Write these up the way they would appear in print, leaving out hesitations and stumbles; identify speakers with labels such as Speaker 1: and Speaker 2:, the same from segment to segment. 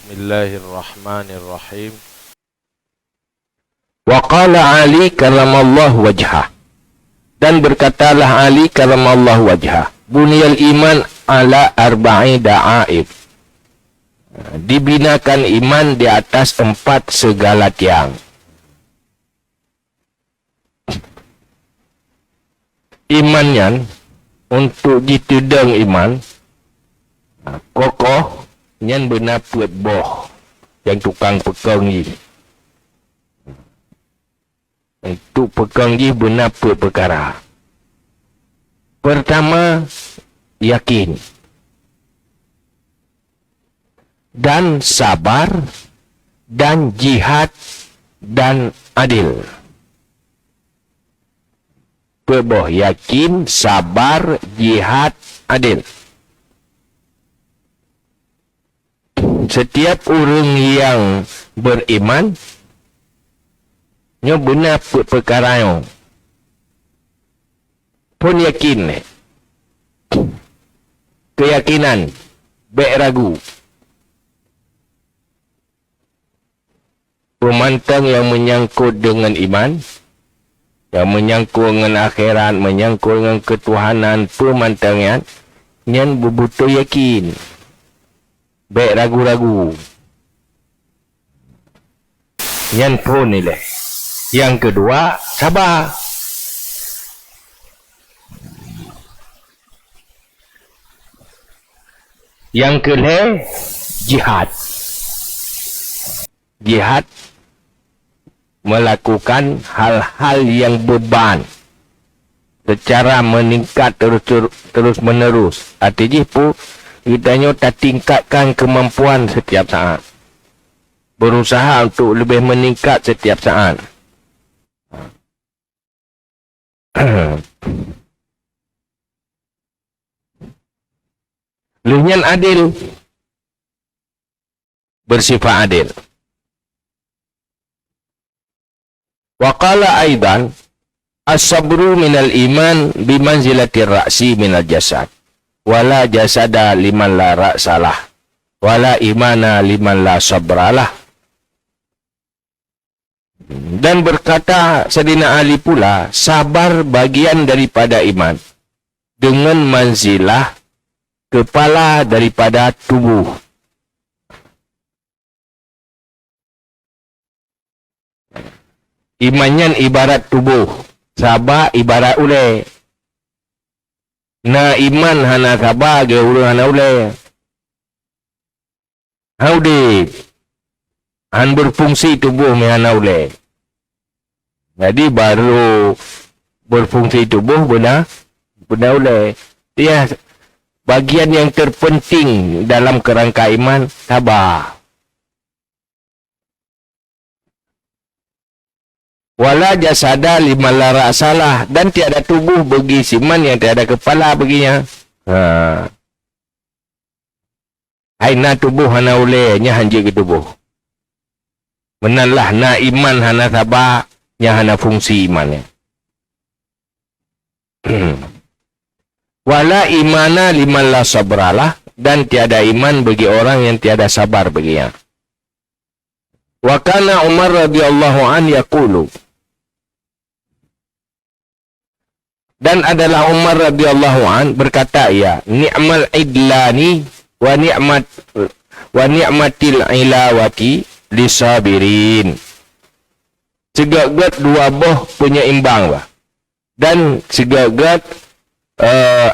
Speaker 1: Bismillahirrahmanirrahim.
Speaker 2: Wa qala Ali karamallahu wajhah. Dan berkatalah Ali karamallahu wajhah, buniyal iman ala arba'i da'aib. Dibinakan iman di atas 4 segala tiang. Imannya untuk ditudang iman kokoh nyan benar puat boh yang tukang pegang ni. Untuk pegang ni benar puat perkara. Pertama, yakin dan sabar dan jihad dan adil. Perboh yakin, sabar, jihad, adil. Setiap orang yang beriman nya benar perkara yang pun yakin, keyakinan, baik ragu. Pemantang yang menyangkut dengan iman, yang menyangkut dengan akhirat, menyangkut dengan ketuhanan, pemantangan yang berbutuh yakin, baik ragu-ragu. Yang pun nilai. Yang kedua, sabar. Yang kedua, jihad. Jihad melakukan hal-hal yang beban secara meningkat terus menerus. Artinya pun kita tak tingkatkan kemampuan setiap saat. Berusaha untuk lebih meningkat setiap saat. Luhyan adil. Bersifat adil. Wa qala aidan as-sabru minal iman bimanzilatir ra'si minal jasad. Wala jasada liman la ra'salah. Wala imana liman la sabralah. Dan berkata Sayyidina Ali pula, sabar bagian daripada iman dengan manzilah kepala daripada tubuh. Imannya ibarat tubuh, sabar ibarat ulai. Na iman hana sabar ke urang hana ulai. Haudi han berfungsi tubuh me hana ulai. Jadi baru berfungsi tubuh benar ulai. Dia bagian yang terpenting dalam kerangka iman, sabar. Wala jasada liman la ra'salah, dan tiada tubuh bagi siman yang tiada kepala baginya. Aina tubuh hana ulai nya hanje ke tubuh. Menanlah na iman hana sabar nya hana fungsi imannya. Wala imana liman la sabralah, dan tiada iman bagi orang yang tiada sabar baginya. Wa kana Umar radhiyallahu an yaqulu, dan adalah Umar radhiyallahu an berkata, ya, ni'mal idlani wa ni'matil ilawati lisabirin. Segagat dua boh penyeimbang bah. Dan segagat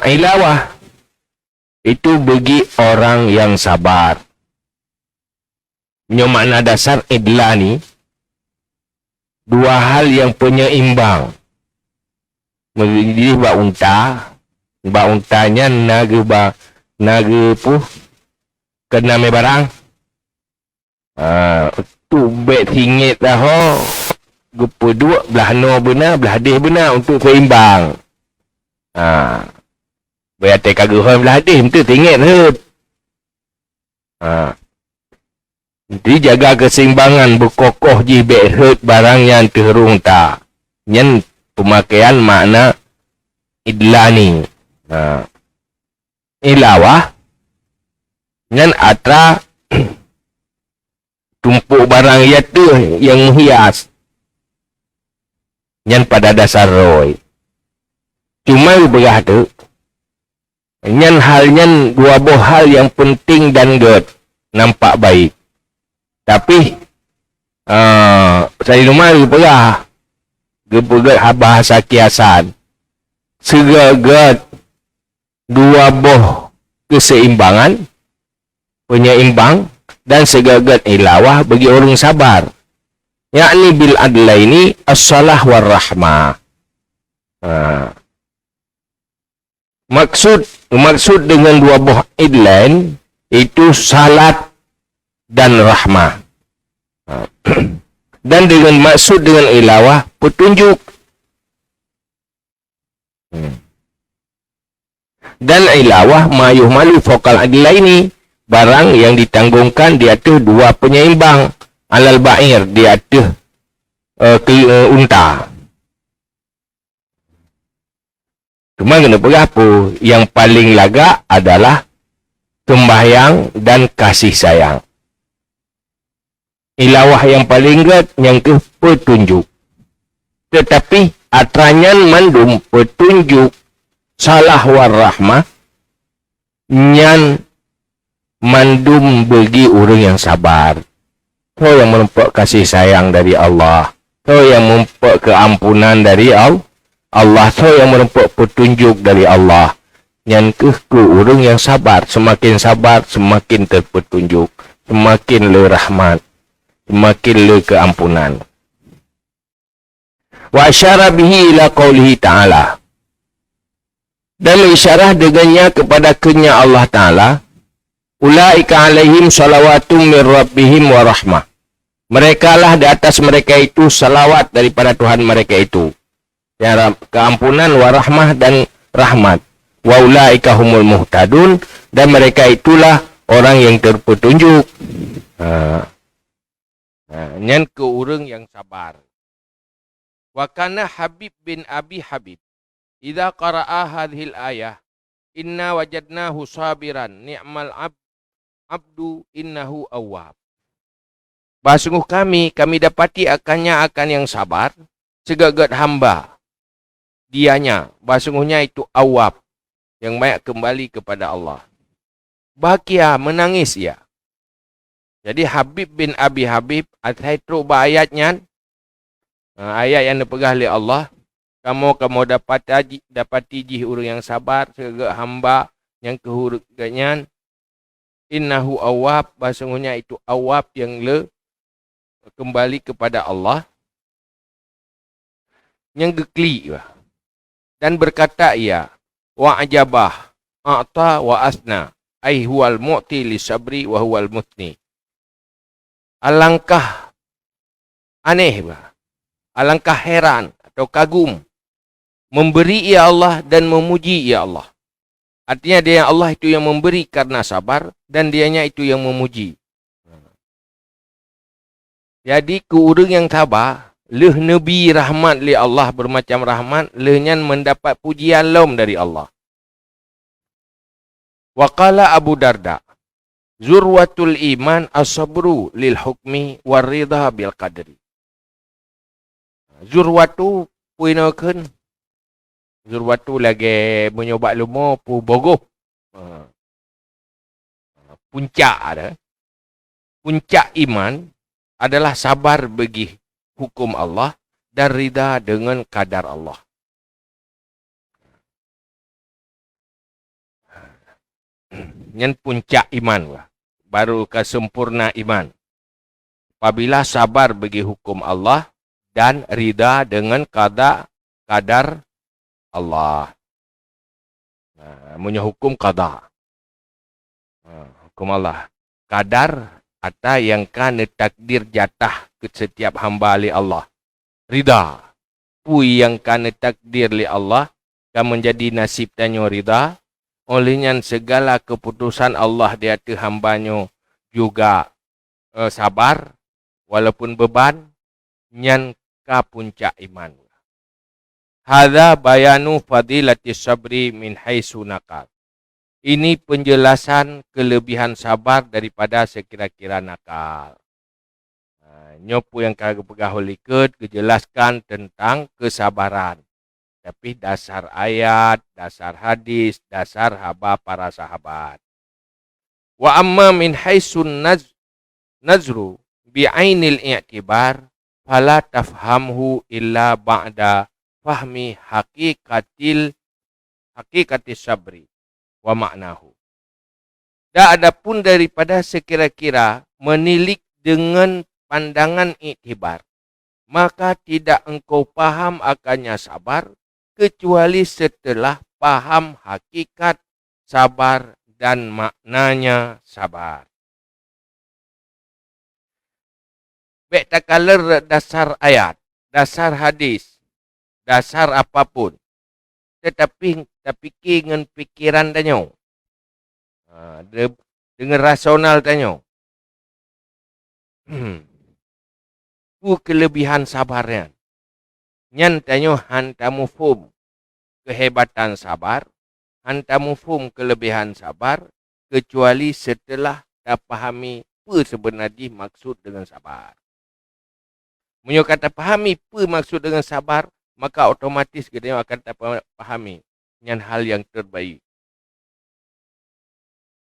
Speaker 2: ilawah itu bagi orang yang sabar. Makna dasar idlani, dua hal yang penyeimbang. Jadi Mbak untanya naga puh kena me barang. Tu bet singit dah ho. Gupa dua belah no benar, belah hadis benar untuk seimbang. Berarti kagak ho belah hadis tu singit hut. Jadi jaga keseimbangan, berkokoh je bet hut barang yang terung tak. Yang pemakaian makna idlani. Ilawah. Dan atra tumpuk barang ia tu yang menghias. Yang pada dasar roy. Cuma berah tu. Yang halnya dua buah hal yang penting dan good. Nampak baik. Tapi, saya rumah berah. Gepegat bahasa kiasan. Segagat dua buah keseimbangan, penyeimbang, dan segagat ilawah bagi orang sabar. Yakni bil adlaini as-salah war rahmah. Maksud dengan dua buah idlain itu salat dan rahmah. Dan dengan maksud dengan ilawah petunjuk. Dan ilawah mayuh malu fokal adlaini, barang yang ditanggungkan di atas dua penyeimbang. Alal ba'ir, di atas unta. Cuma kenapa apa? Yang paling lagak adalah sembahyang dan kasih sayang. Ilawah yang paling gat yang ke petunjuk. Tetapi atranyan mandum petunjuk salah war rahmah nyan mandum bagi orang yang sabar. Kau yang menempat kasih sayang dari Allah. Kau yang menempat keampunan dari Allah. Kau yang menempat petunjuk dari Allah. Yang ke orang yang sabar. Semakin sabar, semakin terpetunjuk. Semakin le rahmat. Semakin le keampunan. Wa asyara bihi ila qawlihi ta'ala. Dan mengisyarah dengannya kepada kenya Allah Ta'ala. Ulaika alaihim salawatum min rabbihim wa rahmah. Mereka lah di atas mereka itu salawat daripada Tuhan mereka itu. Ya, keampunan wa rahmah dan rahmat. Wa ulaika humul muhtadun. Dan mereka itulah orang yang terpetunjuk. Nyan ke orang yang sabar. Wa kana Habib bin Abi Habib. Idza qara'a hadhil ayah. Inna wajadnahu sabiran. Ni'mal abdu innahu awwab. Sungguh kami dapati akannya akan yang sabar, segagat hamba. Dianya, sungguhnya itu awab, yang banyak kembali kepada Allah. Bahagia, menangis ia. Jadi Habib bin Abi Habib, saya teruk ayatnya, ayat yang dipegang oleh Allah, kamu dapati jih orang yang sabar, segagat hamba, yang kehurugannya, innahu awab, sungguhnya itu awab yang kembali kepada Allah, yang gekli dan berkata ia wa ajabah a'ta wa asna ai huwal mu'ti li sabri wa huwal mutni. Alangkah aneh alangkah heran atau kagum memberi ia Allah dan memuji ia Allah. Artinya dia Allah itu yang memberi karena sabar dan dianya itu yang memuji. Jadi ke orang yang sabar, leh Nabi rahmat li Allah bermacam rahmat, lehnya mendapat pujian lom dari Allah. Wa qala Abu Darda, zurwatul iman as-sabru lil hukmi war ridha bil qadri. Zurwatu puinokeun. Zurwatu lagi menyoba lumo pu bogoh. Puncak ada. Puncak iman adalah sabar bagi hukum Allah dan rida dengan kadar Allah. Yang puncak iman baru kesempurna iman. Apabila sabar bagi hukum Allah dan rida dengan kadar Allah. Hukum qada. Hukum Allah. Kadar atau yang kan takdir jatah ke setiap hamba li Allah. Rida. Pui yang kan takdir li Allah kan menjadi nasib tanyo rida. Olehnya segala keputusan Allah di atas hambanya juga sabar. Walaupun beban. Nyan ka puncak iman. Hadza bayanu fadilatis sabri min haitsu naqal. Ini penjelasan kelebihan sabar daripada sekira-kira nakal. Nyopu yang kagak pegahuliket kejelaskan tentang kesabaran. Tapi dasar ayat, dasar hadis, dasar haba para sahabat. Wa amma min haisun nazru bi'ainil i'tibar fala tafhamhu illa ba'da fahmi hakikatis sabri wa maknahu. Dan adapun daripada sekira-kira menilik dengan pandangan iktibar, maka tidak engkau paham akannya sabar, kecuali setelah paham hakikat sabar dan maknanya sabar. Baik tak kala dasar ayat, dasar hadis, dasar apapun, tetapi fikir dengan pikiran tanya, dengan rasional tanya, kelebihan sabarnya. Nyan tanya hantamu fum kehebatan sabar, hantamu fum kelebihan sabar, kecuali setelah dah pahami apa sebenarnya maksud dengan sabar. Menyo kata pahami apa maksud dengan sabar, maka otomatis kita akan pahami nyan hal yang terbaik.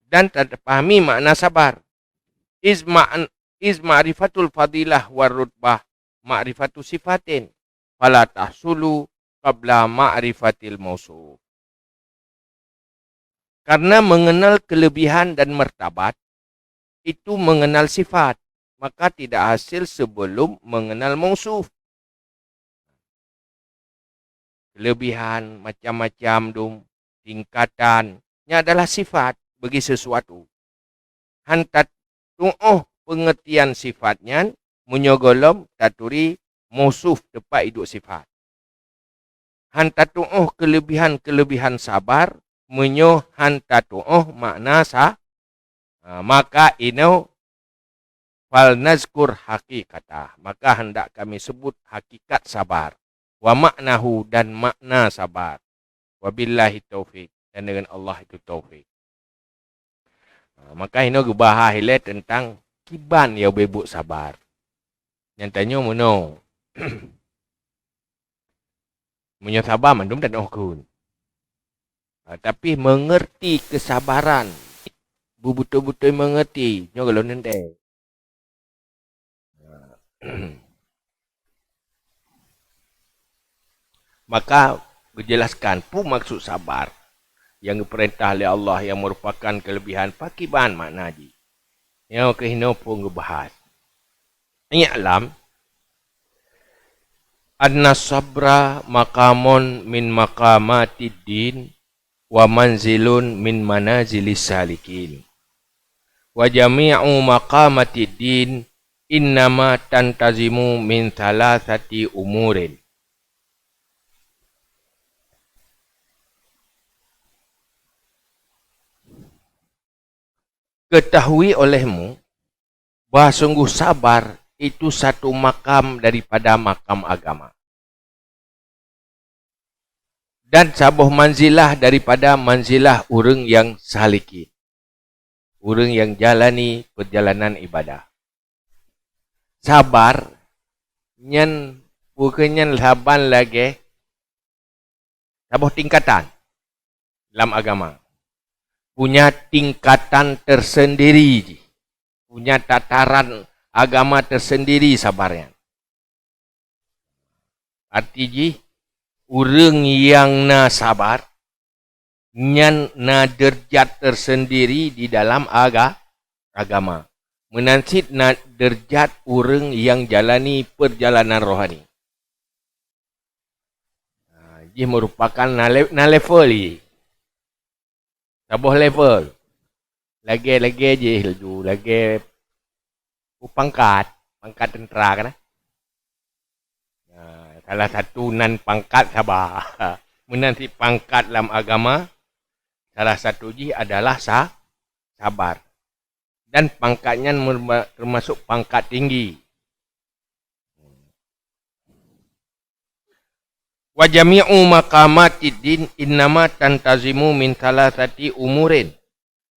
Speaker 2: Dan tak pahami makna sabar. Iz ma'rifatul fadilah warutbah ma'rifatu sifatin fala tahsulu qabla ma'rifatil mausuf. Karena mengenal kelebihan dan martabat itu mengenal sifat, maka tidak hasil sebelum mengenal mausuf. Kelebihan macam-macam tingkatannya adalah sifat bagi sesuatu. Hantat pengertian sifatnya menyogolom taturi mausuf tepat hidup sifat. Hantatu'uh kelebihan-kelebihan sabar menyo hantatu'uh makna maka ino fal nazkur hakikatah, maka hendak kami sebut hakikat sabar, wa maknahu dan makna sabar, wabillahi taufik, dan dengan Allah itu taufik. Maka ino gebahas tentang kiban yang bebuk sabar. Yang tanya mana? Menyo sabar mandum dan okun. Tapi mengerti kesabaran, betul-betul mengerti. Nyo kalau nende. Maka berjelaskan pun maksud sabar yang diperintah oleh Allah yang merupakan kelebihan pakiban makna ji. Yang kehina pun ngebahas. I'lam anna sabra maqamun min maqamatid din wa manzilun min manazilis salikin. Wa jami'u maqamatid din innama tantazimu min thalathati umurin. Ketahui olehmu bahawa sungguh sabar itu satu makam daripada makam agama. Dan sabuh manzilah daripada manzilah orang yang salikin. Orang yang jalani perjalanan ibadah. Sabar, nyan bukannya laban lagi sabuh tingkatan dalam agama. Punya tingkatan tersendiri, punya tataran agama tersendiri sabarnya. Artinya, orang yang na sabar, nyan na derjat tersendiri di dalam agama. Menansit na derjat orang yang jalani perjalanan rohani. Ia merupakan na level ni. Sabuh level. Lagi je tu. Lagi pangkat tentera kan. Salah satu nan pangkat sabar. Menanti pangkat dalam agama. Salah satu je adalah sabar. Dan pangkatnya termasuk pangkat tinggi. Wa jami'u maqamatid din innama tantazimu min thalathati umurin.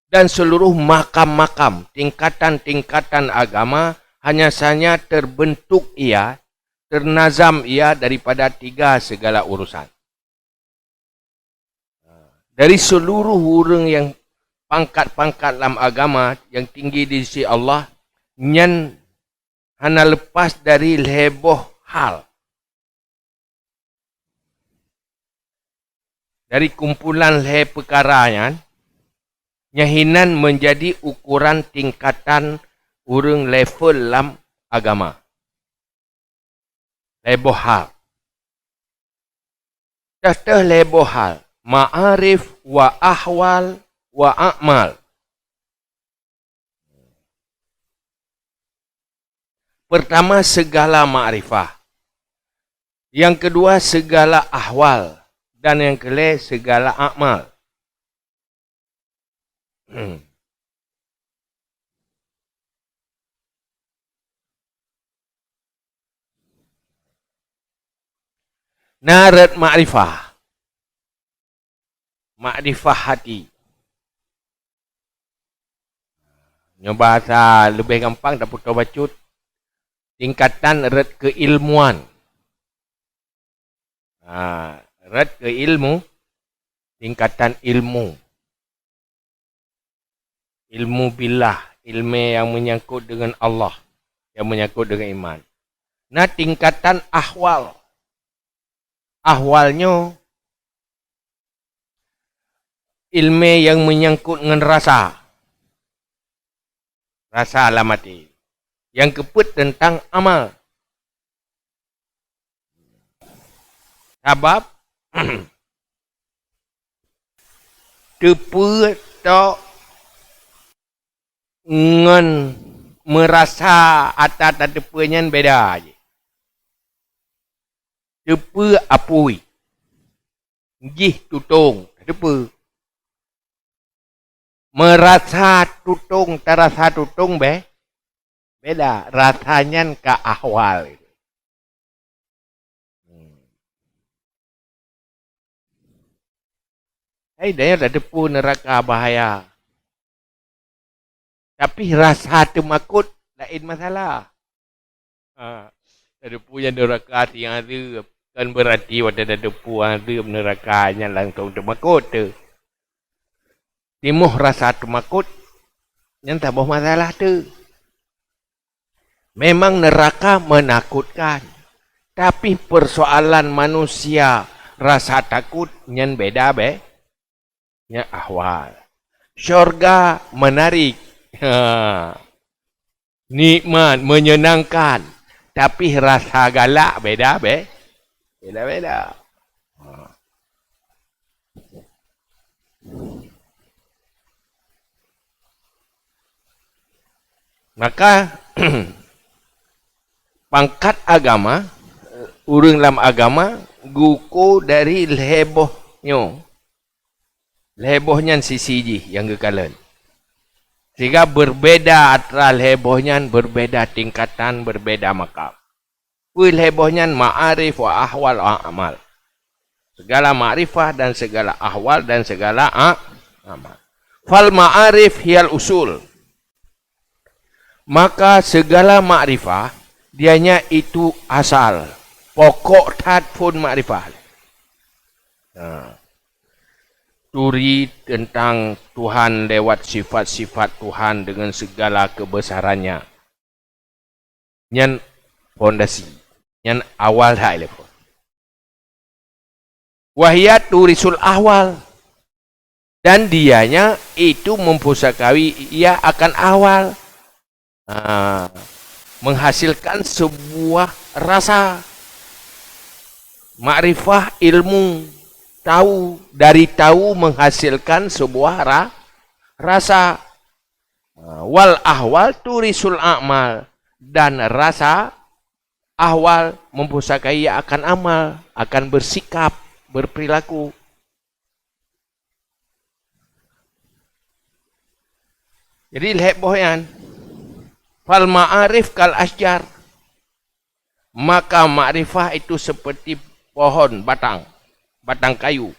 Speaker 2: Dan seluruh makam-makam, tingkatan-tingkatan agama hanya saja terbentuk ia, ternazam ia daripada 3 segala urusan. Dari seluruh orang yang pangkat-pangkat dalam agama yang tinggi di sisi Allah, nyan hana lepas dari heboh hal. Dari kumpulan perkara nyahinan menjadi ukuran tingkatan orang level dalam agama. Heboh hal. Dah heboh hal. Ma'arif wa ahwal wa a'mal. Pertama, segala ma'rifah. Yang kedua, segala ahwal. Dan yang kelima, segala a'mal. Narat ma'rifah. Ma'rifah hati. Yang bahasa lebih gampang dapat tahu bacut. Tingkatan red keilmuan. Red ke ilmu. Tingkatan ilmu. Ilmu billah. Ilmu yang menyangkut dengan Allah. Yang menyangkut dengan iman. Nah, tingkatan ahwal. Ahwalnya ilmu yang menyangkut dengan rasa. Rasa alamati. Yang keput tentang amal. Sebab tepu tak ngan merasa atas tepunya beda je. Tepu apui. Gih tutung. Tepu. Merasa tutung, terasa tutung beda. Rasanya ke ahwal. Dia dah depu neraka bahaya. Tapi rasa temakut lain masalah. Dah depu yang neraka yang ada. Kan berarti pada dah depu yang ada nerakanya langsung temakut tu. Timuh rasa temakut. Yang tak boleh masalah tu. Memang neraka menakutkan. Tapi persoalan manusia rasa takut yang beda nya ahwal. Syurga menarik. Nikmat, menyenangkan. Tapi rasa galak beda beda. Maka pangkat agama, orang dalam agama, guku dari lebohnya. Lebohnya sisi yang kekalan. Sehingga berbeda antara lebohnya, berbeda tingkatan, berbeda makam. Lebohnya ma'arif wa ahwal wa amal. Segala ma'rifah dan segala ahwal dan segala amal. Fal ma'arif hiyal usul. Maka segala ma'rifah, dianya itu asal. Pokok tadfun ma'rifah. Turi tentang Tuhan lewat sifat-sifat Tuhan dengan segala kebesarannya. Yang fondasi. Yang awal dah telepon. Wahiyat turisul ahwal. Dan dianya itu mempusakawi ia akan awal. Menghasilkan sebuah rasa. Ma'rifah ilmu. Tahu, dari tahu menghasilkan sebuah rasa. Wal ahwal turisul a'mal. Dan rasa ahwal mempusakai akan amal, akan bersikap, berperilaku. Jadi lihat bohyan. Fal ma'arif kal asjar. Maka ma'rifah itu seperti pohon batang kayu.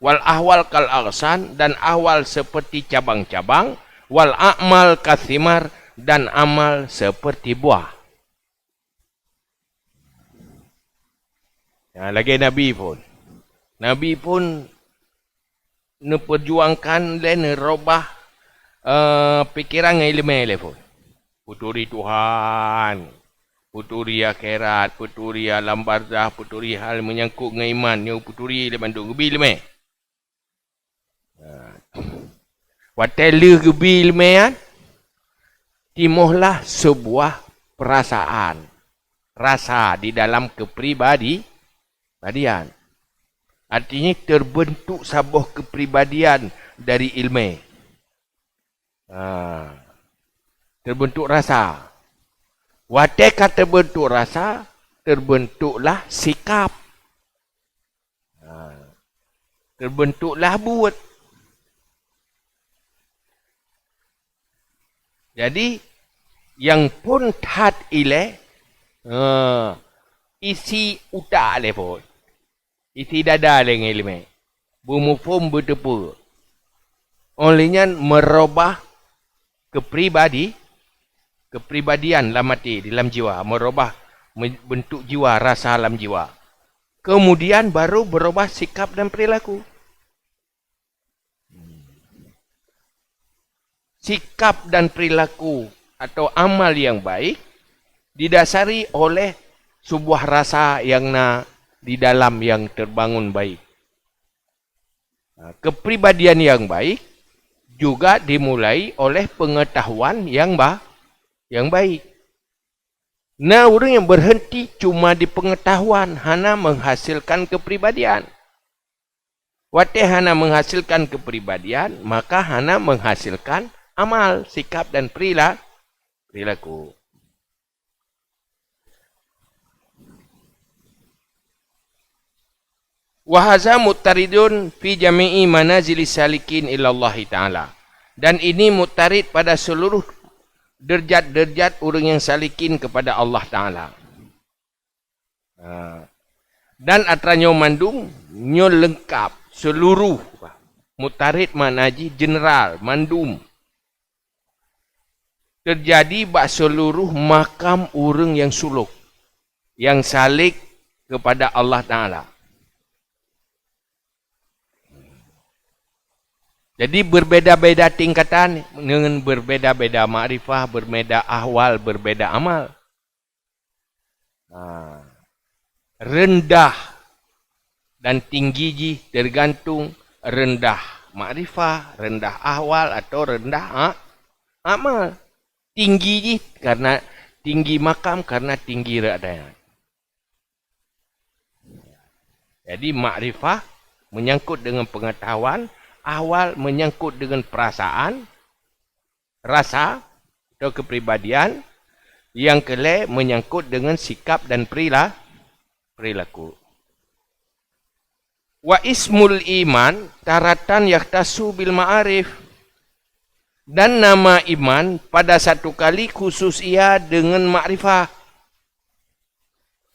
Speaker 2: Wal ahwal kal aghsan, dan ahwal seperti cabang-cabang. Wal a'mal kathimar, dan amal seperti buah. Lagi Nabi pun perjuangkan dan merubah pikiran ilmu pun. Puturi Tuhan, puturi akhirat, puturi alam barzah, puturi hal menyangkut dengan iman, ni puturi le bandung gebi le me. Watelu gebi le me timuhlah sebuah perasaan, rasa di dalam kepribadian. Artinya terbentuk sebuah kepribadian dari ilmu. Terbentuk rasa. Watekat terbentuk rasa, terbentuklah sikap. Terbentuklah buat. Jadi, yang pun tat ile, isi utak le pun. Isi dada le ngilme. Bumufum berdepu. Olehnya merubah kepribadian dalam hati, dalam jiwa. Merubah bentuk jiwa, rasa dalam jiwa. Kemudian baru berubah sikap dan perilaku. Sikap dan perilaku atau amal yang baik didasari oleh sebuah rasa yang di dalam yang terbangun baik. Kepribadian yang baik juga dimulai oleh pengetahuan yang baik. Nah, orang yang berhenti cuma di pengetahuan hana menghasilkan kepribadian. Wate hana menghasilkan kepribadian, maka hana menghasilkan amal, sikap dan perilaku. Wahaza muttaridun fi jami'i manazilis salikin ilallahi ta'ala. Dan ini muttarid pada seluruh derjat-derjat orang yang salikin kepada Allah Ta'ala. Dan atranyo mandung, nyo lengkap, seluruh. Muttarid manaji general, mandum. Terjadi bak seluruh makam orang yang suluk. Yang salik kepada Allah Ta'ala. Jadi berbeda-beda tingkatan dengan berbeda-beda makrifah, berbeda ahwal, berbeda amal. Rendah dan tinggi tergantung rendah makrifah, rendah ahwal atau rendah amal. Tinggi karena tinggi makam, karena tinggi radaya. Jadi makrifah menyangkut dengan pengetahuan, awal menyangkut dengan perasaan, rasa atau kepribadian. Yang kedua menyangkut dengan sikap dan perilaku. Wa ismul iman taratan yaktasu bil ma'arif. Dan nama iman pada satu kali khusus ia dengan makrifah.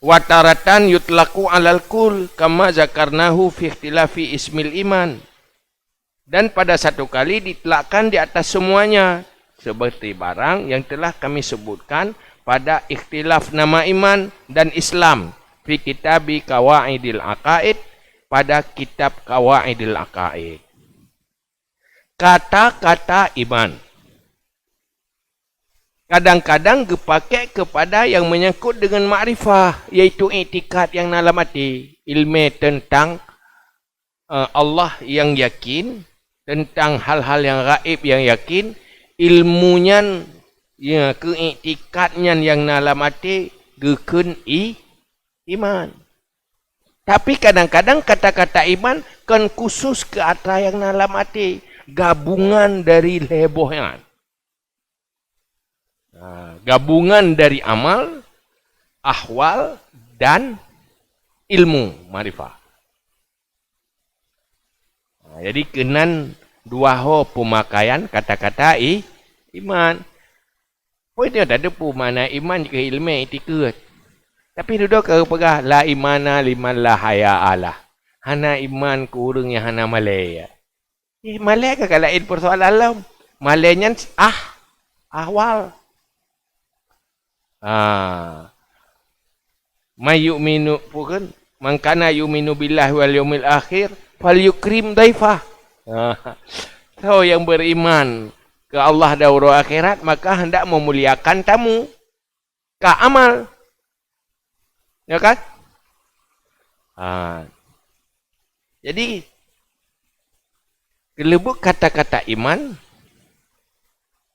Speaker 2: Wa taratan yutlaku alal kul kama zakarnahu fi ikhtilafi ismil iman. Dan pada satu kali ditlakkan di atas semuanya. Seperti barang yang telah kami sebutkan pada ikhtilaf nama iman dan Islam. Fi kitabi Qawaidil Aqaid. Pada kitab Qawaidil Aqaid. Kata-kata iman. Kadang-kadang dipakai kepada yang menyangkut dengan makrifah. Iaitu i'tikad yang dalam hati. Ilmu tentang Allah yang yakin. Tentang hal-hal yang gaib yang yakin, ilmunya, keiktikadnya yang dalam hati, gekun iman. Tapi kadang-kadang kata-kata iman kan khusus ke atas yang dalam hati, gabungan dari lebohnya. Gabungan dari amal, ahwal, dan ilmu, marifah. Jadi kenan dua ho pemakaian kata-kata iman. Poinnya tak ada pun mana iman ke ilmu etiket. Tapi duduk ke pegah la imana liman la haya Allah. Hana iman ke orang yang hana malaya. Malaya ke kalain persoalan alam. Malayanya ahwal. May yu'minu pun man kana yu'minu billahi wal yaumil akhir falyukrim daifah. So yang beriman ke Allah dan hari akhirat maka hendak memuliakan tamu. Ka amal. Ya kan? Jadi kelebuk kata-kata iman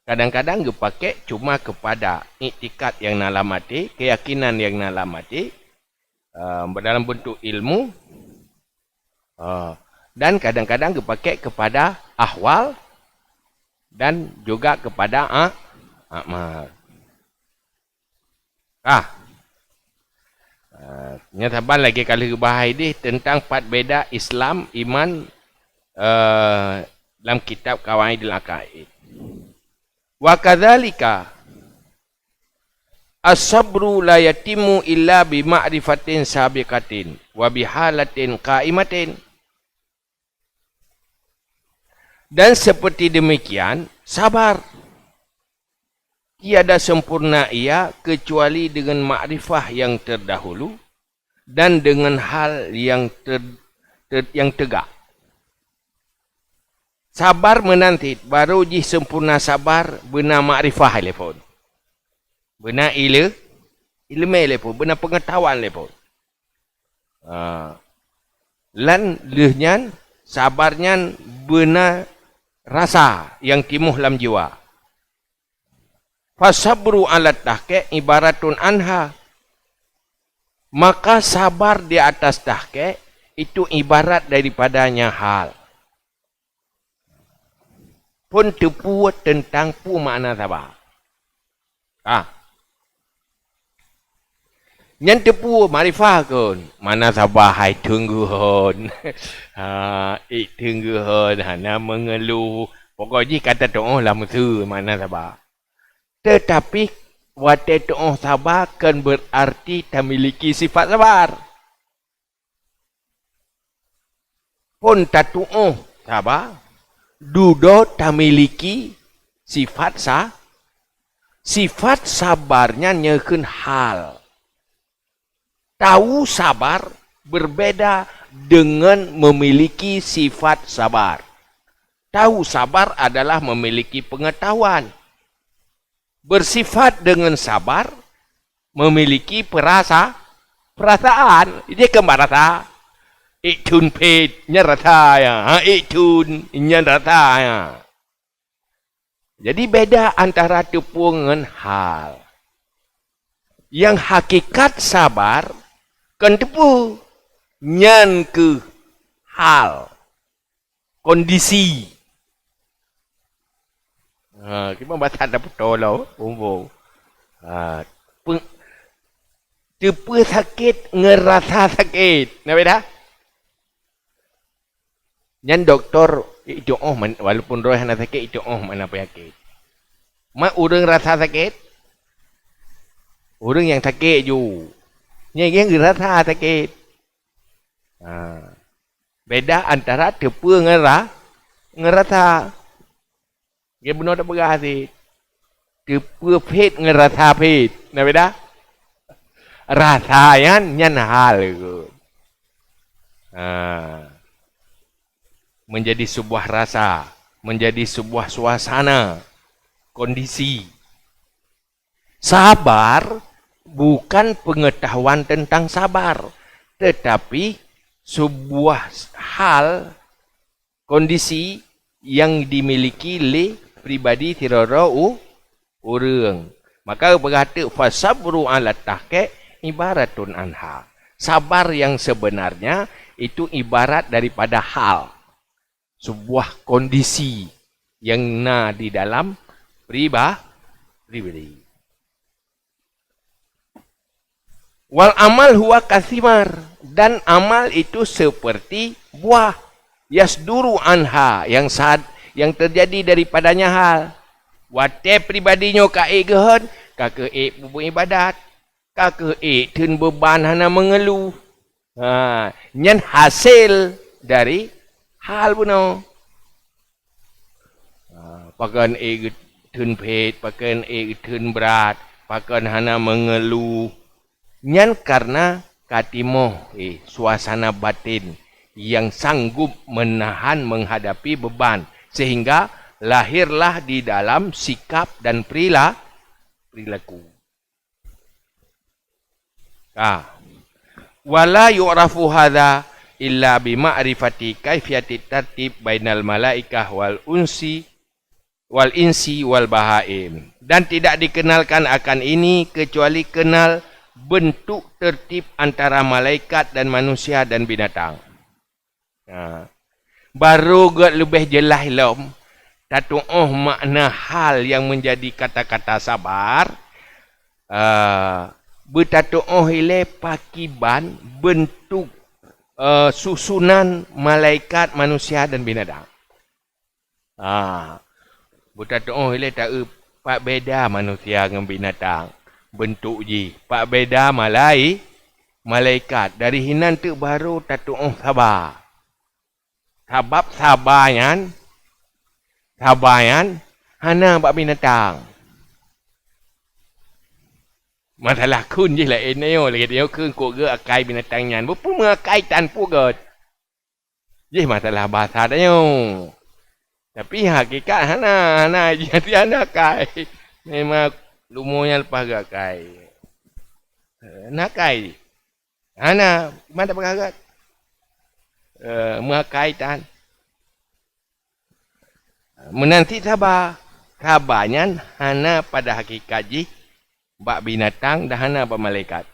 Speaker 2: kadang-kadang dipakai cuma kepada iktikad yang dalam hati, keyakinan yang dalam hati, dalam bentuk ilmu, dan kadang-kadang dipakai kepada ahwal dan juga kepada amal. Nyataban lagi kali bahai ini tentang empat beda Islam, iman dalam kitab Qawaidul Aqaid. Wa kadzalika as-sabru la yatimu illa bi ma'rifatin sabiqatin wa bi halatin qaimatin. Dan seperti demikian, sabar tiada sempurna ia kecuali dengan makrifah yang terdahulu dan dengan hal yang yang tegak. Sabar menanti baru ji sempurna sabar benar makrifah lepon. Benar ilmu lepon, benar pengetahuan lepon. Lan lehnya sabarnya benar rasa yang timuh dalam jiwa. Fasabru ala tahqiq ibaratun anha. Maka sabar di atas tahqiq itu ibarat daripadanya hal. Pun tepu tentang pu makna sabar. Yang tepu marifah kun. Mana sabar hai tunggu hon. Tunggu hon. Hana mengeluh. Pokoknya kata doa lah musuh mana sabar. Tetapi wate doa sabar kan berarti tak memiliki sifat sabar. Pun tak doa sabar. Dudo tak memiliki sifat sifat sabarnya nyekeun hal. Tahu sabar berbeda dengan memiliki sifat sabar. Tahu sabar adalah memiliki pengetahuan. Bersifat dengan sabar memiliki perasaan. Dia kembar rasa. Itun pet nyerata ya, itun nyerata ya. Jadi beda antara tepungan hal. Yang hakikat sabar kan tepu nyan ke hal, kondisi. Kita baca ada betul umum. Tepu sakit ngerasa sakit, nak beda? Yang doktor itu walaupun roh yang sakit itu mana penyakit. Mak orang rasa sakit, orang yang sakit ju, yang rasa sakit. Beda antara tepu ngerasa. Dia benar tak berhasil. Tepu pet ngerasa pet, nak beda? Rasa yang hal itu. Menjadi sebuah rasa, menjadi sebuah suasana, kondisi. Sabar bukan pengetahuan tentang sabar, tetapi sebuah hal, kondisi yang dimiliki oleh pribadi tirara orang. Maka berkata fasabru ala tahqiq ibaratun anha. Sabar yang sebenarnya itu ibarat daripada hal. Sebuah kondisi yang di dalam pribadi. Wal amal huwa kathimar. Dan amal itu seperti buah. Yasduru anha. Yang terjadi daripadanya hal. Wate pribadinya kaegehon. Kakek bubuh ibadat. Kakek tun beban hana mengeluh. Nyan hasil dari hal puno. Pakan tun pet, pakan tun berat. pakan hana mengeluh. Nyan karena katimoh suasana batin yang sanggup menahan menghadapi beban. Sehingga lahirlah di dalam sikap dan perilaku. Wala yu'rafu hadha illa bima'rifati kaifiyati tartib bainal malaikah wal insi wal bahaim. Dan tidak dikenalkan akan ini kecuali kenal bentuk tertib antara malaikat dan manusia dan binatang. Baru lebih jelas lom tatu'uh makna hal yang menjadi kata-kata sabar. Bertatu'uh ile pakiban bentuk susunan malaikat, manusia dan binatang. Bertatu'uh ile tak pak beda manusia dengan binatang. Bentuk je. Pak beda malaikat. Dari hinan tu baru tatu'uh sabar. Sebab sabarnya hana bak binatang. Masalah kun je lah eneo lagi dia kun ko ge akai binatang nyan. Bukan mengakai tanpa ge. Je masalah bahasa dia. Tapi hakikat hana jadi hana akai. Memang lumonya lepas ge akai. Hana akai. Hana mana pengagat? Mengakai tan. Menanti sabarnya hana pada hakikat je. Bak binatang dah hana bak malaikat.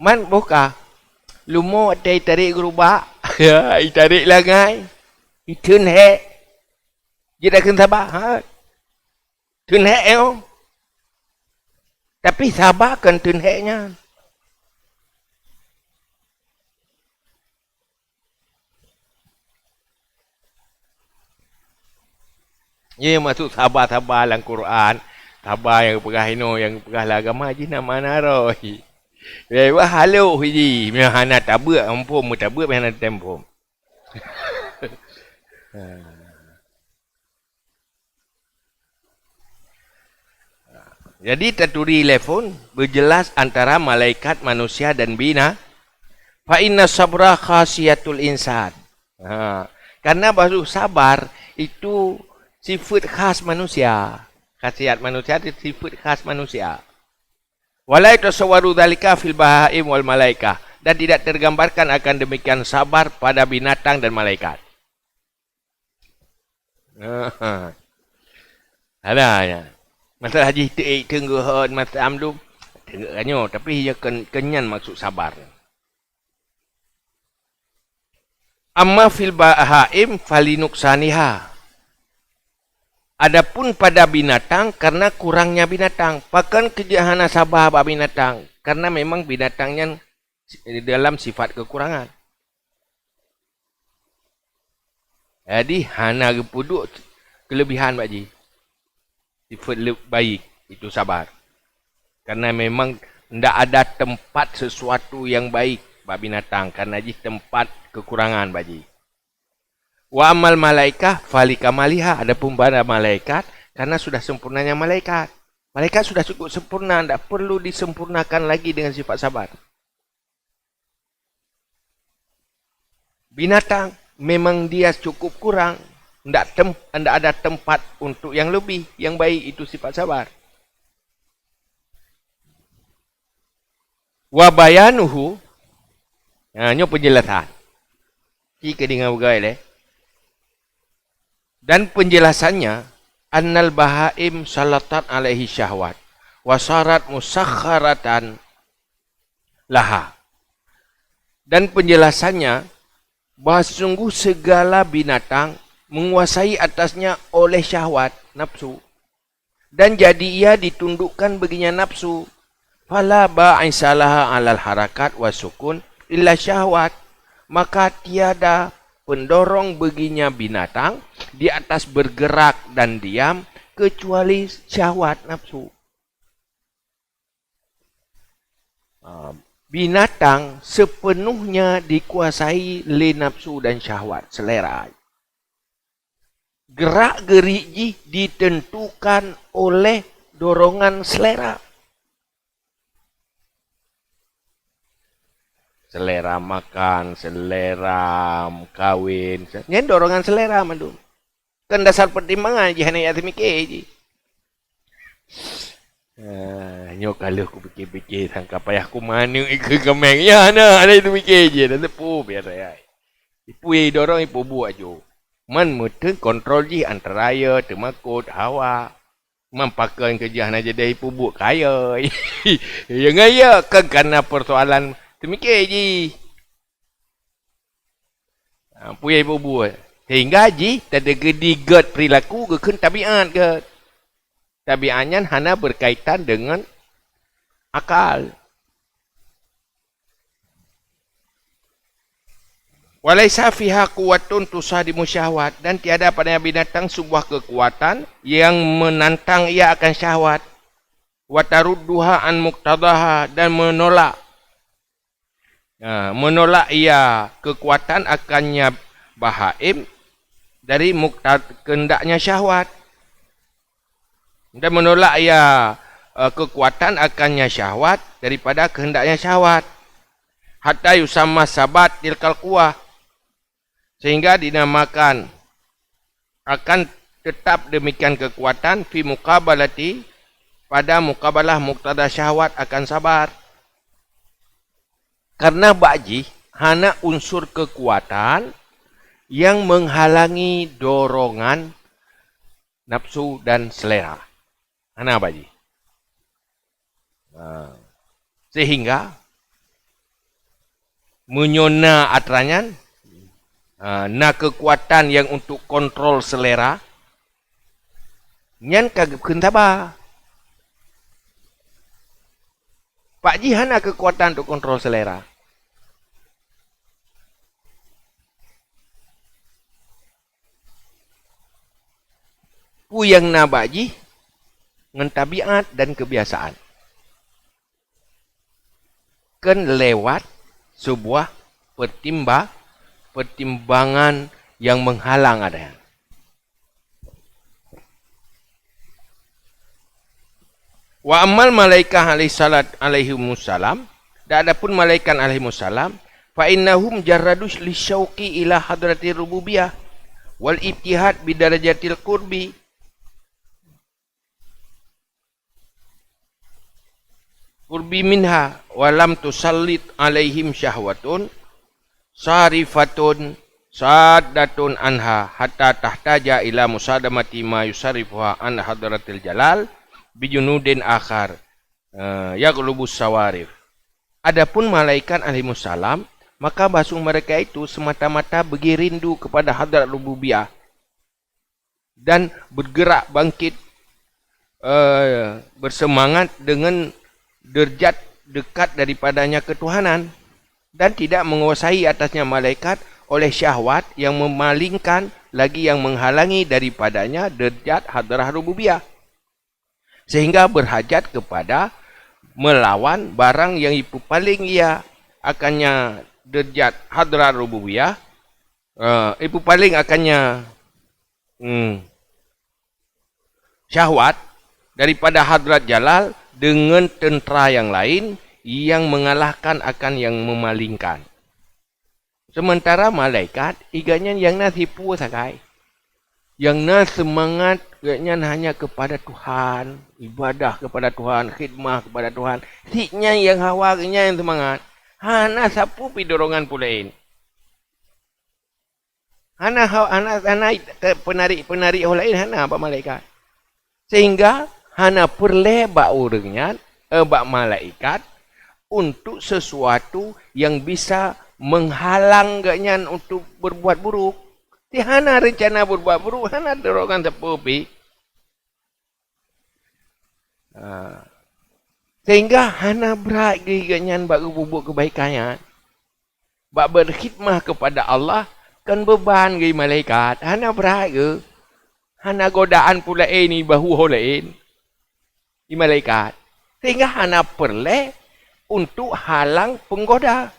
Speaker 2: Man boka. Lumo ada tarik gerubak. Ya, tarik langai. Itun he. Dia dah kena sabar. Tun he yo. Tapi sabar kan tun he nya. Ia masuk sabar-sabar dalam Quran. Sabar yang pegah ino, yang pegah agama je nama naroi. Wah halo ji, hana tabuk ampun, mutabuk hana tempo. Jadi taturi telefon berjelas antara malaikat, manusia dan bina. Fa inna sabra khasiyatul insan. Karena baru sabar itu sifat khas manusia. Khasiat manusia itu sifat khas manusia. Wala yatasawwaru dzalika fil bahaim wal malaikah. Dan tidak tergambarkan akan demikian sabar pada binatang dan malaikat. Ada ya. Masalah haji tengguhon masa amdu tengguhnya tapi ia kenyan maksud sabar. Amma fil bahaim falinuksaniha. Adapun pada binatang karena kurangnya binatang, pakan kejahana sabar bab binatang karena memang binatangnya dalam sifat kekurangan. Jadi hana gepuduk kelebihan baji. Sifat baik itu sabar. Karena memang tidak ada tempat sesuatu yang baik bab binatang karena ji tempat kekurangan baji. Wa amal malaikah falika maliha. Adapun pada malaikat karena sudah sempurnanya malaikat. Malaikat sudah cukup sempurna, tidak perlu disempurnakan lagi dengan sifat sabar. Binatang memang dia cukup kurang, tidak ada tempat untuk yang lebih, yang baik itu sifat sabar. Wa bayanuhu. Ini penjelasan. Jika dengar bergaya dan penjelasannya annal bahaim salatan alaihi syahwat wasarat musakharatan laha. Dan penjelasannya bahawa sungguh segala binatang menguasai atasnya oleh syahwat nafsu dan jadi ia ditundukkan baginya nafsu. Fala ba'isalah alal harakat wasukun illa syahwat. Maka tiada pendorong baginya binatang di atas bergerak dan diam kecuali syahwat nafsu. binatang sepenuhnya dikuasai oleh nafsu dan syahwat, selera. Gerak-gerik ditentukan oleh dorongan selera. Selera makan, selera kawin. Ini dorongan selera mandu. Kan dasar pertimbangan je hanya ayat mikir je. Nyok kalau aku fikir-fikir sangka payah aku mana ikut kemeng. Ya ada itu mikir je. Dan tepu biar saya. Ipu dorong ipu buat je. Man mutun kontrol je antara raya, temakut, hawa. Mampakan kerja nak jadi ipu buat kaya. Yang ya kan karena persoalan temikir je. Punya ibu buat. Sehingga je, tak ada gedigat perilaku ke kan tabiat ke. Tabiatnya hanya berkaitan dengan akal. Walaisa fiha quwwatun tusadimu syahwat. Dan tiada pada binatang sebuah kekuatan yang menantang ia akan syahwat. Watarudduha an muqtadaha. Dan menolak ia kekuatan akannya bahaim dari kehendaknya syahwat. Dan menolak ia kekuatan akannya syahwat daripada kehendaknya syahwat. Hatta yusamma sabat tilkal quwah. Sehingga dinamakan akan tetap demikian kekuatan fi muqabalati pada muqabalah muqtada syahwat akan sabar. Karena ba'ji hanya unsur kekuatan yang menghalangi dorongan nafsu dan selera. Hanya ba'ji. Sehingga menyona atranyan kekuatan yang untuk kontrol selera nyan kagak kentaba. Pak Ji hana kekuatan untuk kontrol selera. Yang nabaji dengan tabiat dan kebiasaan. Kan lewat sebuah pertimbangan yang menghalang ada. Wa amal malaikah alaihimussalam, dan adapun malaikat alaihimussalam, fa innahum jarradus lisyauqi ila hadratir rububiyah wal ittihad bidarajatil qurbi. Qurbi minha walam tusallit alaihim syahwatun sarifatun saddatun anha hatta tahtaja ila musadamati ma yusarifuha an hadratil jalal bijunudin akhar yaqlubus sawarif. Adapun malaikat alaihissalam, maka basung mereka itu semata-mata bagi rindu kepada hadrat rububiyah dan bergerak bangkit bersemangat dengan derajat dekat daripadanya ketuhanan dan tidak menguasai atasnya malaikat oleh syahwat yang memalingkan lagi yang menghalangi daripadanya derajat hadrah rububiyah, sehingga berhajat kepada melawan barang yang itu paling ia akannya derajat hadrah rububiyah, itu paling akannya syahwat daripada hadrat jalal dengan tentera yang lain yang mengalahkan akan yang memalingkan. Sementara malaikat iganya yang na tipu sakai. Yang na semangat iganya hanya kepada Tuhan, ibadah kepada Tuhan, khidmah kepada Tuhan. Siknya yang hawanya yang semangat. Hana sapu pi dorongan pulain. Hana penarik lain hana apa malaikat. Sehingga hana perle bak urangnya, bak malaikat untuk sesuatu yang bisa menghalang gaknya untuk berbuat buruk. Ti hana rencana berbuat buruk, hana dorongan tepupi. Sehingga hana berat gaknya bak berbuat kebaikannya. Bak berkhidmah kepada Allah kan beban gay malaikat, hana berat ke? Hana godaan pula ini bahu lain. Di malaikat. Sehingga hana perle untuk halang penggoda.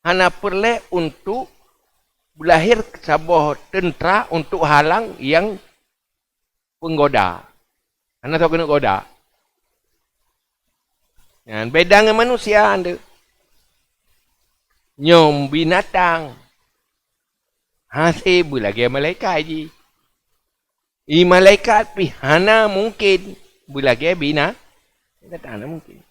Speaker 2: Hana perlu untuk berlahir sebuah tentera untuk halang yang penggoda. Hana tahu kena goda. Dan beda dengan manusia anda. Nyom binatang. Hasil lagi malaikat je. Malaikat pi hana mungkin. Lagi binatang hana mungkin.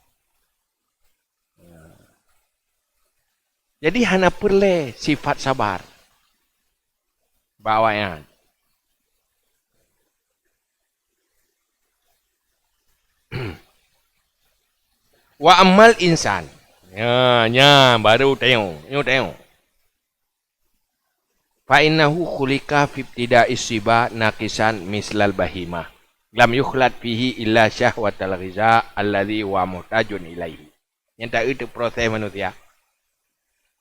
Speaker 2: Jadi hana perlu sifat sabar. Bawaan. Wa amal insan. Ya, baru tengok. Fa innahu khuliqa fi ibtida'is siba naqisan mislal bahimah. Lam yukhlad fihi illa syahwatal ghiza alladhi wa muhtajun ilaihi. Yang tak itu proses manusia.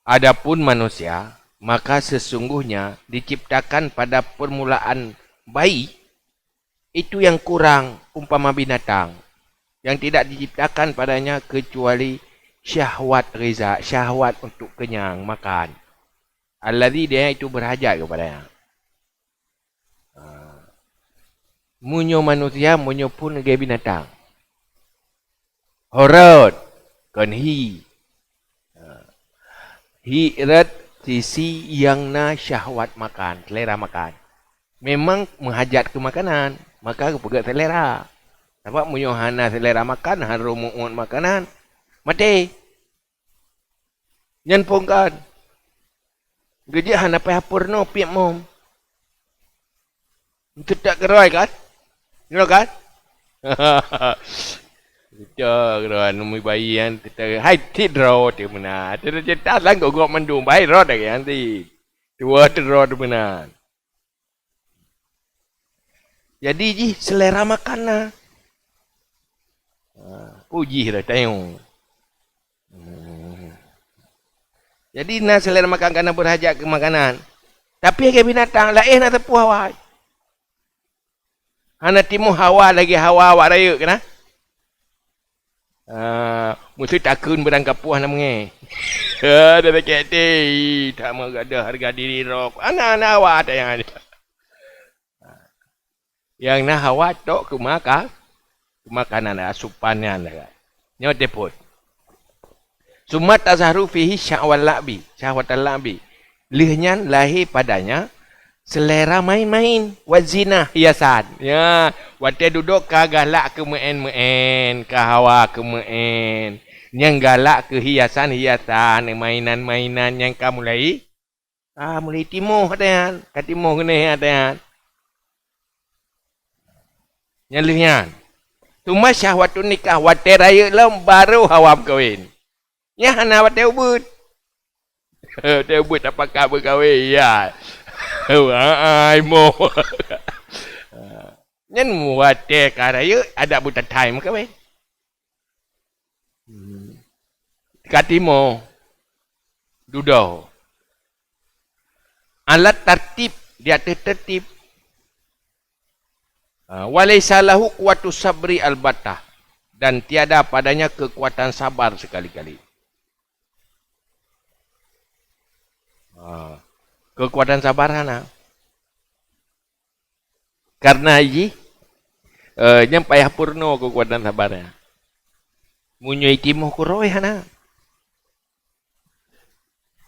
Speaker 2: Adapun manusia, maka sesungguhnya diciptakan pada permulaan bayi itu yang kurang umpama binatang yang tidak diciptakan padanya kecuali syahwat reza, syahwat untuk kenyang makan. Alladhi dia itu berhajat kepadanya. Munyo manusia, munyo pun gaya binatang. Horot, konhi. Hirat sisi yang na syahwat makan, selera makan. Memang menghajat ke makanan, maka kepegat selera. Sebab munyo hana selera makan, harum mu'un makanan, mati. Nyan pongkan. Gejik hana payah purno piak mom. Itu tak keroy kan? Keroy kan? Itu keroy numi bayi yang kita hai tidro tu benar. Tidak cerita lang gok mendung bayi rod lagi nanti. Dua tidro tu benar. Jadi ji selera makanan. Puji dah tengok. Jadi nak selera makan kerana berhajat ke makanan. Tapi agak binatang lain nak tepuh awak. Hana timu hawa lagi hawa awak raya kena. Mesti takun berangkap puah nak mengai. Ada dekat ni. Tak mau ada harga diri rok. Anak-anak awak ada yang ada. Yang nak hawa tok ke makan. Makanan asupannya lah. Nyawa teput. Sumat tazharu fihi syahwal la'bi. Syahwatal la'bi. Lihnya lahir padanya selera main-main. Wazina hiasan. Ya. Waktu duduk ka galak ke meen-meen. Ka hawa ke meen. Yang galak ke hiasan-hiasan. Mainan-mainan yang ka mulai. Mulai timuh katanya. Ka timuh kena katanya. Yang lihnya. Cuma syahwatun nikah. Waktu raya lam baru hawam kahwin. Ya, hana wate ubud. Wate ubud tak pakai berkahwin. Ya. Ai mo. Nyen wate karaya ada buta time kahwin. Katimo. Dudo. Alat tertib. Dia tertib. Walaysa lahu quwwatu sabri albatah. Dan tiada padanya kekuatan sabar sekali-kali. Kekuatan sabar hana. Karena ini yang payah purno kekuatan sabarnya. Munyo itimuh kuroy hana.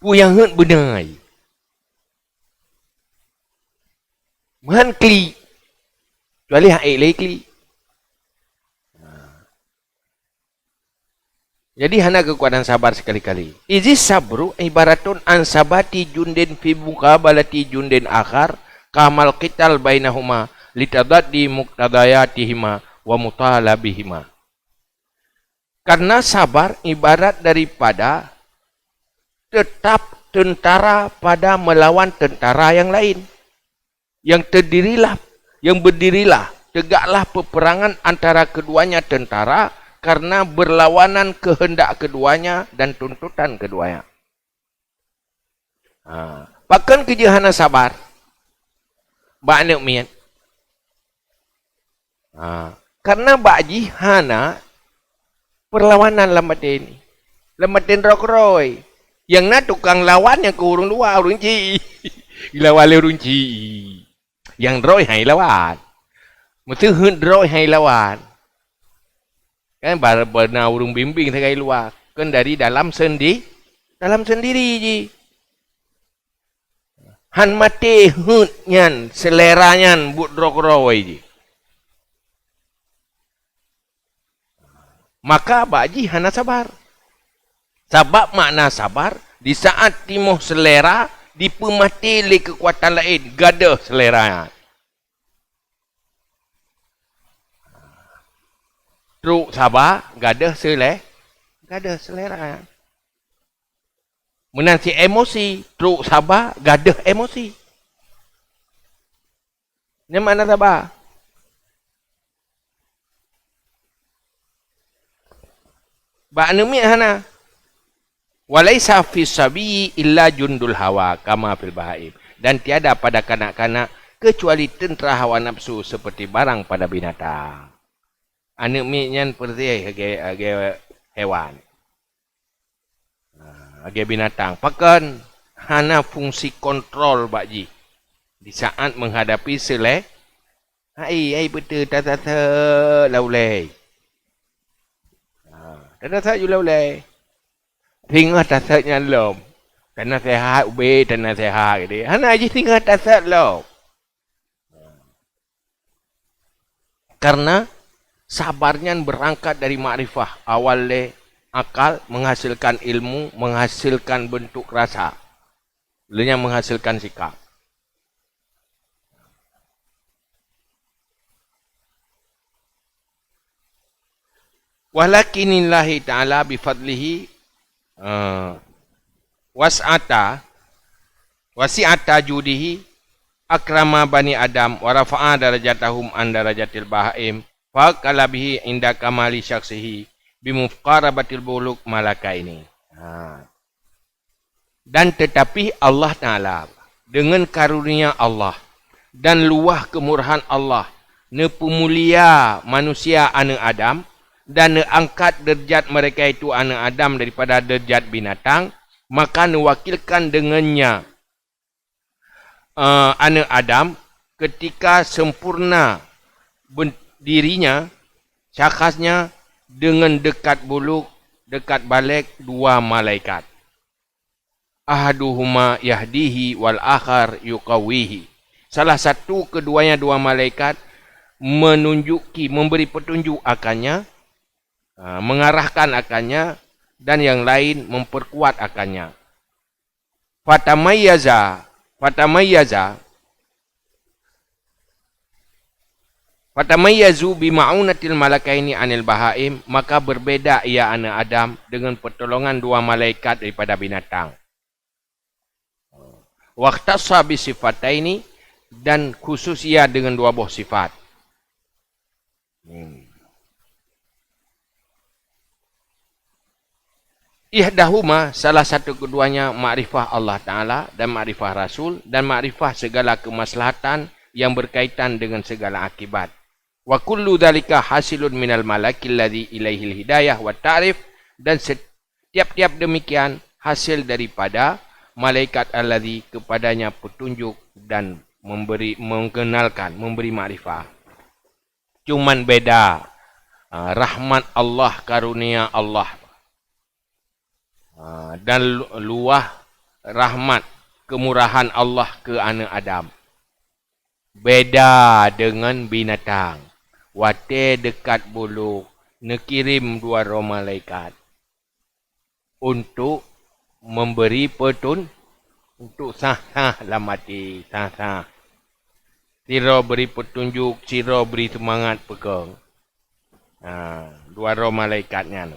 Speaker 2: Puyang hut benai. Mahan kli. Kecuali hak lagi kli. Jadi hana kekuatan sabar sekali-kali. Izis sabru ibaratun an sabati jundin fi muqabalati jundin akhar kamal qital bainahuma litadaddi muqtadayatihima wa mutalabihima. Karena sabar ibarat daripada tetap tentara pada melawan tentara yang lain. Yang berdirilah, tegaklah peperangan antara keduanya tentara karena berlawanan kehendak keduanya dan tuntutan keduanya. Pakan kejahana sabar. Bak nak mian. Karena bak jihana perlawanan lambat ini. Lematin rokroi. Yang na tukang lawannya ke urung luar, urung ci. Lawan le urung ci. Yang roy hai lawan. Mesti hun roy hai lawan. Kan benar urung bimbing segai luar. Kan dari dalam sendiri ji. Han mati hun nyan seleranya but rokroi ji. Maka baji hana sabar. Sebab makna sabar, di saat timoh selera, dipemati oleh kekuatan lain, gadah selera. Truk sabar, gadah selera. Menanti emosi, truk sabar, gadah emosi. Ini mana sabar? Ba'numi hana. Walaisa fi sabi illa jundul hawa kama fil bahaim. Dan tiada pada kanak-kanak kecuali tentera hawa nafsu seperti barang pada binatang. Anumi nyan perti hewan. Age binatang. Pakan hana fungsi kontrol bakji. Di saat menghadapi ai betul tata laulai. Tata laulai. Tinggal tasatnya lom. Tanah sehat ube, tanah sehat gitu. Hana aja tinggal tasat lom. Karena sabarnya berangkat dari makrifah. Awalnya akal menghasilkan ilmu, menghasilkan bentuk rasa. Lainnya menghasilkan sikap. Walakinillahi ta'ala bifadlihi wasi'ata judihi akrama bani Adam wa rafa'a darajatahum an darajatil bahaim faqala bihi inda kamali syaksihi bimufqarabatil buluk malaka ini. Dan tetapi Allah Ta'ala dengan karunia Allah dan luah kemurahan Allah nepumulia manusia anak Adam dan angkat derajat mereka itu anak Adam daripada derajat binatang, maka mewakilkan dengannya anak Adam ketika sempurna dirinya, syakasnya dengan dekat buluk, dekat balik dua malaikat. Ahaduhuma yahdihi wal akhar yuqawihi. Salah satu keduanya dua malaikat menunjuki, memberi petunjuk akannya, mengarahkan akannya, dan yang lain memperkuat akannya. Fatamayyazu bima'unatil malakaini anil bahaim, maka berbeda ia anak Adam dengan pertolongan dua malaikat daripada binatang. Waqtassa bisifataini, dan khusus ia dengan dua buah sifat. Ihdahuma, salah satu keduanya makrifah Allah Ta'ala dan makrifah Rasul dan makrifah segala kemaslahatan yang berkaitan dengan segala akibat. Wa kullu dhalika hasilun minal malakil ladzi ilaihil hidayah wa ta'rif, dan setiap-tiap demikian hasil daripada malaikat alladzi kepadanya petunjuk dan mengenalkan, memberi makrifah. Cuman beda rahmat Allah, karunia Allah, dan luah rahmat kemurahan Allah ke anak Adam. Beda dengan binatang. Wate dekat bulu, nekirim dua roh malaikat untuk memberi untuk sah-sah lah mati, sah-sah. Siro beri petunjuk, siro beri semangat pegang. Dua roh malaikatnya.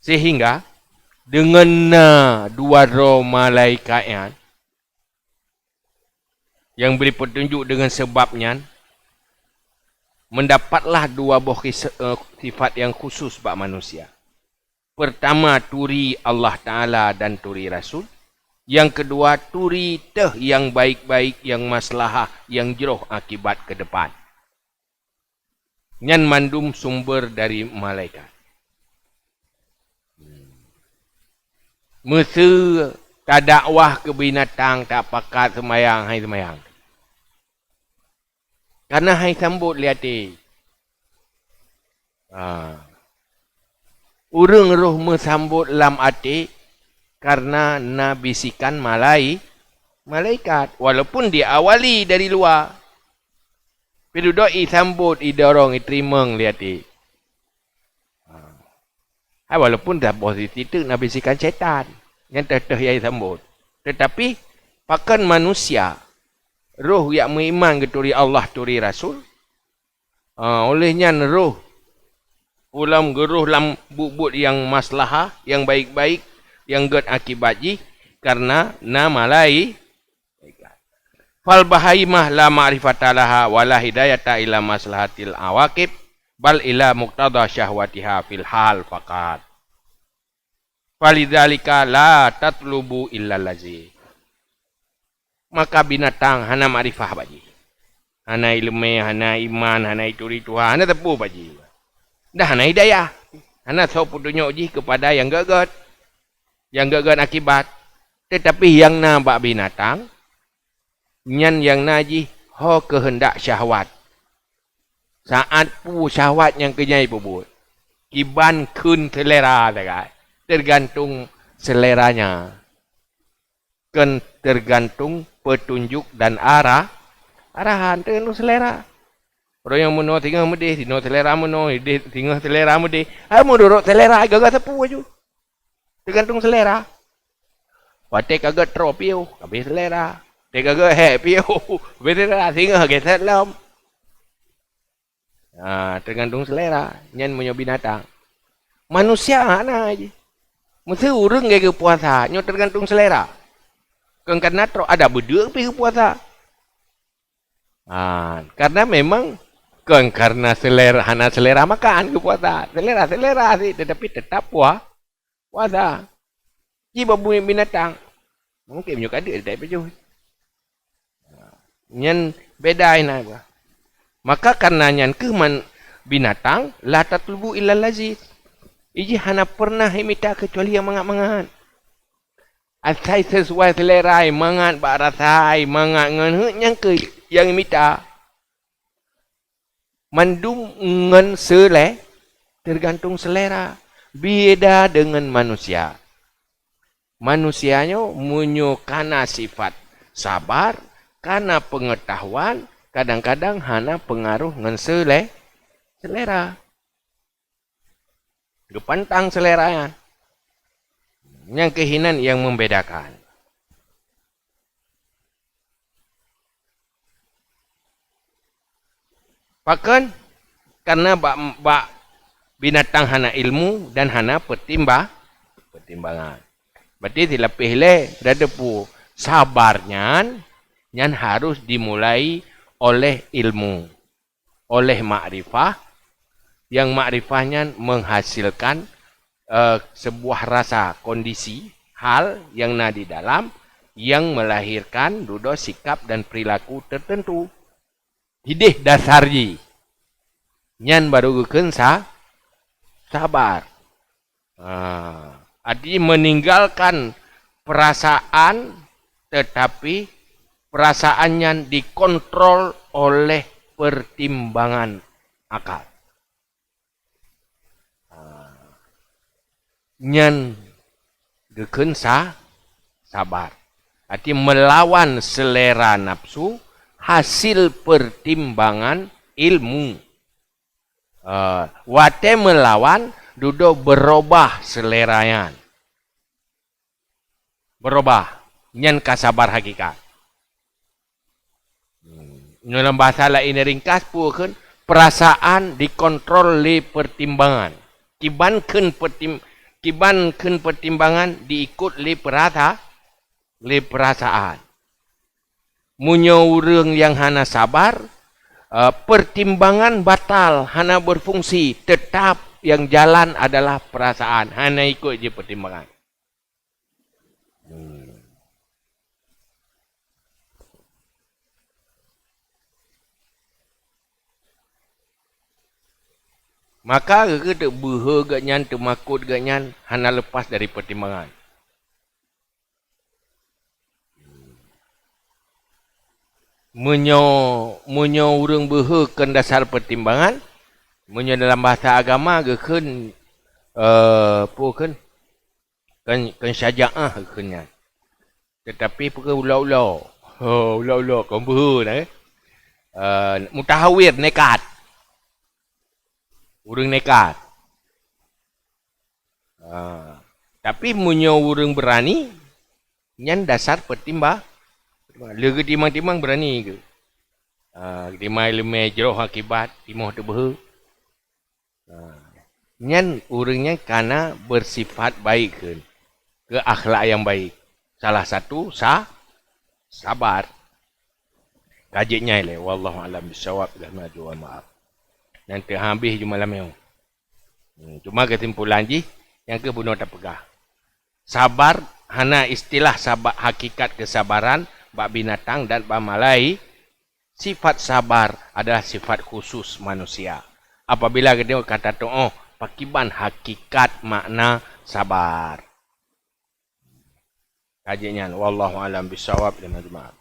Speaker 2: Sehingga dengan dua roh malaikatnya yang beri petunjuk dengan sebabnya, mendapatlah dua buah sifat yang khusus bagi manusia. Pertama, turi Allah Ta'ala dan turi Rasul. Yang kedua, turi teh yang baik-baik, yang maslahah, yang jeroh akibat ke depan. Nyan mandum sumber dari malaikat. Mesir tak dakwah ke binatang, tak pakat semayang, hai semayang. Karena hai sambut lihat urang roh mesambut lam ati karena na bisikan malaikat. Walaupun diawali dari luar. Pero doi sambut, idorong, iterimeng lihat walaupun dah posisi itu na bisikan syaitan. Yang teteh yai sambut. Tetapi pakan manusia roh yang beriman keturi Allah turi Rasul. Olehnya roh ulam geruh lam bubut yang maslahah, yang baik-baik, yang get akibatji karena nama lai fal bahaimah la ma'rifatalah wala hidayata ila maslahatil awaqib bal ila muqtada syahwatiha fil hal faqat. Falidzalika la tatlubu illa lazi. Maka binatang hana ma'rifah baji. Hana ilmu, hana iman, hana ituri Tuhan, hana tepu baji. Dah hana hidayah. Hana sopu tunjuk ji kepada yang gagat. Yang gagat akibat. Tetapi yang nampak binatang, nyan yang naji ho kehendak syahwat. Saat pu syahwat yang kenyai pebut. Kiban kun selera tak. Tergantung seleranya. Kan tergantung petunjuk dan arahan tergantung selera. Orang yang meno tinggal mudi, sino selera meno, tinggal selera mudi. Mau dorok selera agak sepu aja. Tergantung selera. Wate kagak tropio, habis selera. Te kagak happy, habis selera. Tinggal agak selam. Tergantung selera. Nyan punya binatang. Manusia mana aja. Mesti urang gaya puasa, nyo tergantung selera. Karena ada beduk pergi puasa. Karena memang karena selera, hana selera makan ke puasa. Selera sih, tetapi tetap puasa. Jika bumi binatang, mungkin juga ada dari pejuh. Nyan beda ini. Maka karena nyan keman binatang, la tatlubu illa lazid. Iji hana pernah minta kecuali yang mangat-mangat. Asai sesuai selera, mangat barasai, mangat ngan yang ke yang minta. Mandum ngan tergantung selera. Beda dengan manusia. Manusianya munyo kana sifat sabar, kana pengetahuan, kadang-kadang hana pengaruh ngan selera. Kepantang seleranya. Yang kehinan yang membedakan. Bahkan karena binatang hana ilmu dan hana pertimbangan. Berarti dilapih le dadapu sabarnya yang harus dimulai oleh ilmu, oleh makrifah. Yang makrifahnya menghasilkan sebuah rasa kondisi, hal yang ada di dalam, yang melahirkan dudo sikap dan perilaku tertentu. Hidih dasarji. Nyan baru guken sabar. Artinya meninggalkan perasaan, tetapi perasaannya dikontrol oleh pertimbangan akal. Nyan geken sabar. Artinya melawan selera nafsu hasil pertimbangan ilmu. Wate melawan dudo berubah seleranya. Berubah. Nyan kasabar hakikat. Dalam bahasa lain ringkas pun perasaan dikontrol oleh pertimbangan. Kibankan pertimbangan diikut le perasaan. Munyo urang yang hana sabar, pertimbangan batal, hana berfungsi, tetap yang jalan adalah perasaan, hana ikut je pertimbangan. Maka kita buha ganyan, temakut ganyan, hana lepas dari pertimbangan. Munyo urang behekeun dasar pertimbangan, munyo dalam bahasa agama gekeun pukeun kan syaja'ah gekeunnya. Tetapi pukeun ulau-ulau. Ulau-ulau kau behe nah. Mutahawir nekat. Urang nekat. Tapi munyo urang berani nyan dasar pertimbang. Lega timang-timang berani ke. Timai lemai jeroh akibat timoh tu behe. Nyan urangnya karena bersifat baik ke akhlak yang baik. Salah satu sabar. Kajiknya ile wallahu alam bisawab dah maju maaf. Nanti habis juma malam cuma kesimpulan ji yang ke bunuh tak pegah. Sabar hana istilah sabar hakikat kesabaran bak binatang dan bak malai. Sifat sabar adalah sifat khusus manusia. Apabila kita kata tu pakiban hakikat makna sabar. Kajian wallahu alam bisawab dan maaf.